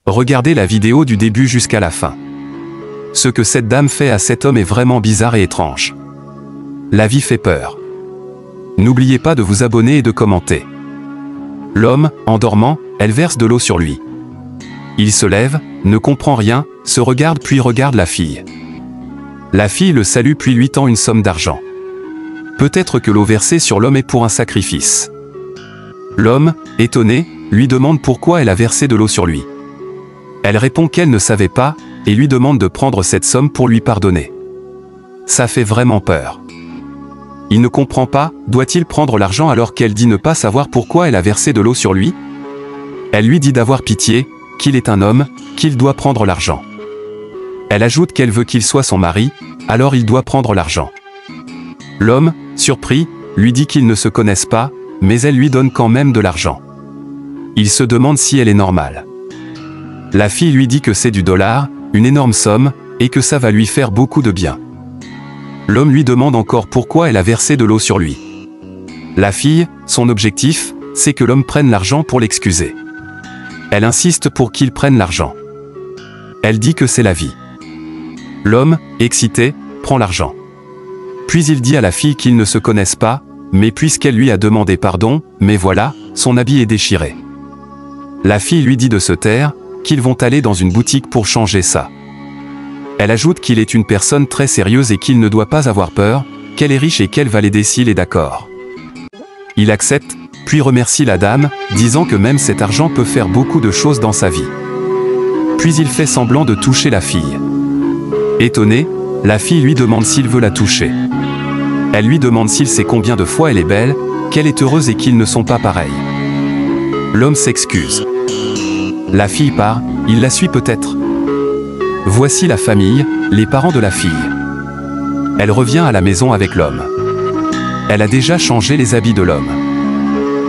Regardez la vidéo du début jusqu'à la fin. Ce que cette dame fait à cet homme est vraiment bizarre et étrange. La vie fait peur. N'oubliez pas de vous abonner et de commenter. L'homme, en dormant, elle verse de l'eau sur lui. Il se lève, ne comprend rien, se regarde puis regarde la fille. La fille le salue puis lui tend une somme d'argent. Peut-être que l'eau versée sur l'homme est pour un sacrifice. L'homme, étonné, lui demande pourquoi elle a versé de l'eau sur lui. Elle répond qu'elle ne savait pas, et lui demande de prendre cette somme pour lui pardonner. Ça fait vraiment peur. Il ne comprend pas, doit-il prendre l'argent alors qu'elle dit ne pas savoir pourquoi elle a versé de l'eau sur lui? Elle lui dit d'avoir pitié, qu'il est un homme, qu'il doit prendre l'argent. Elle ajoute qu'elle veut qu'il soit son mari, alors il doit prendre l'argent. L'homme, surpris, lui dit qu'ils ne se connaissent pas, mais elle lui donne quand même de l'argent. Il se demande si elle est normale. La fille lui dit que c'est du dollar, une énorme somme, et que ça va lui faire beaucoup de bien. L'homme lui demande encore pourquoi elle a versé de l'eau sur lui. La fille, son objectif, c'est que l'homme prenne l'argent pour l'excuser. Elle insiste pour qu'il prenne l'argent. Elle dit que c'est la vie. L'homme, excité, prend l'argent. Puis il dit à la fille qu'ils ne se connaissent pas, mais puisqu'elle lui a demandé pardon, mais voilà, son habit est déchiré. La fille lui dit de se taire, qu'ils vont aller dans une boutique pour changer ça. Elle ajoute qu'il est une personne très sérieuse et qu'il ne doit pas avoir peur, qu'elle est riche et qu'elle va l'aider s'il est d'accord. Il accepte, puis remercie la dame, disant que même cet argent peut faire beaucoup de choses dans sa vie. Puis il fait semblant de toucher la fille. Étonnée, la fille lui demande s'il veut la toucher. Elle lui demande s'il sait combien de fois elle est belle, qu'elle est heureuse et qu'ils ne sont pas pareils. L'homme s'excuse. La fille part, il la suit peut-être. Voici la famille, les parents de la fille. Elle revient à la maison avec l'homme. Elle a déjà changé les habits de l'homme.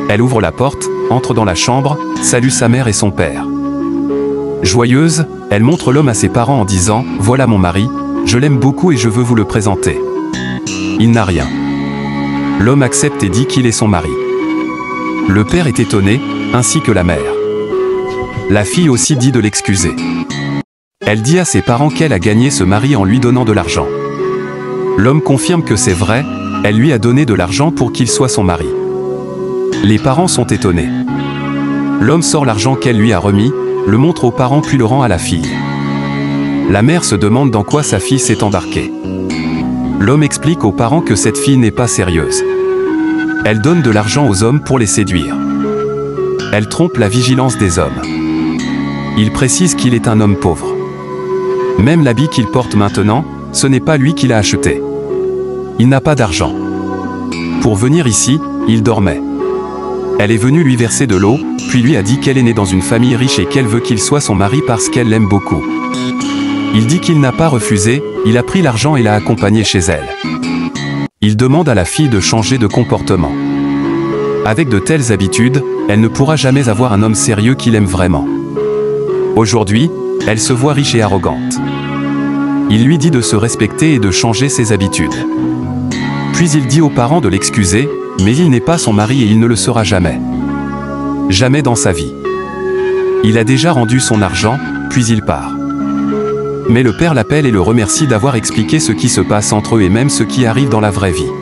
Elle ouvre la porte, entre dans la chambre, salue sa mère et son père. Joyeuse, elle montre l'homme à ses parents en disant « Voilà mon mari, je l'aime beaucoup et je veux vous le présenter. » Il n'a rien. L'homme accepte et dit qu'il est son mari. Le père est étonné, ainsi que la mère. La fille aussi dit de l'excuser. Elle dit à ses parents qu'elle a gagné ce mari en lui donnant de l'argent. L'homme confirme que c'est vrai, elle lui a donné de l'argent pour qu'il soit son mari. Les parents sont étonnés. L'homme sort l'argent qu'elle lui a remis, le montre aux parents puis le rend à la fille. La mère se demande dans quoi sa fille s'est embarquée. L'homme explique aux parents que cette fille n'est pas sérieuse. Elle donne de l'argent aux hommes pour les séduire. Elle trompe la vigilance des hommes. Il précise qu'il est un homme pauvre. Même l'habit qu'il porte maintenant, ce n'est pas lui qui l'a acheté. Il n'a pas d'argent. Pour venir ici, il dormait. Elle est venue lui verser de l'eau, puis lui a dit qu'elle est née dans une famille riche et qu'elle veut qu'il soit son mari parce qu'elle l'aime beaucoup. Il dit qu'il n'a pas refusé, il a pris l'argent et l'a accompagnée chez elle. Il demande à la fille de changer de comportement. Avec de telles habitudes, elle ne pourra jamais avoir un homme sérieux qui l'aime vraiment. Aujourd'hui, elle se voit riche et arrogante. Il lui dit de se respecter et de changer ses habitudes. Puis il dit aux parents de l'excuser, mais il n'est pas son mari et il ne le sera jamais. Jamais dans sa vie. Il a déjà rendu son argent, puis il part. Mais le père l'appelle et le remercie d'avoir expliqué ce qui se passe entre eux et même ce qui arrive dans la vraie vie.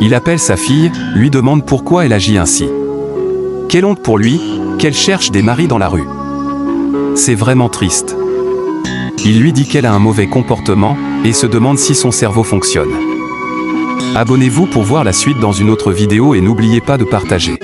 Il appelle sa fille, lui demande pourquoi elle agit ainsi. Quelle honte pour lui, qu'elle cherche des maris dans la rue. C'est vraiment triste. Il lui dit qu'elle a un mauvais comportement, et se demande si son cerveau fonctionne. Abonnez-vous pour voir la suite dans une autre vidéo et n'oubliez pas de partager.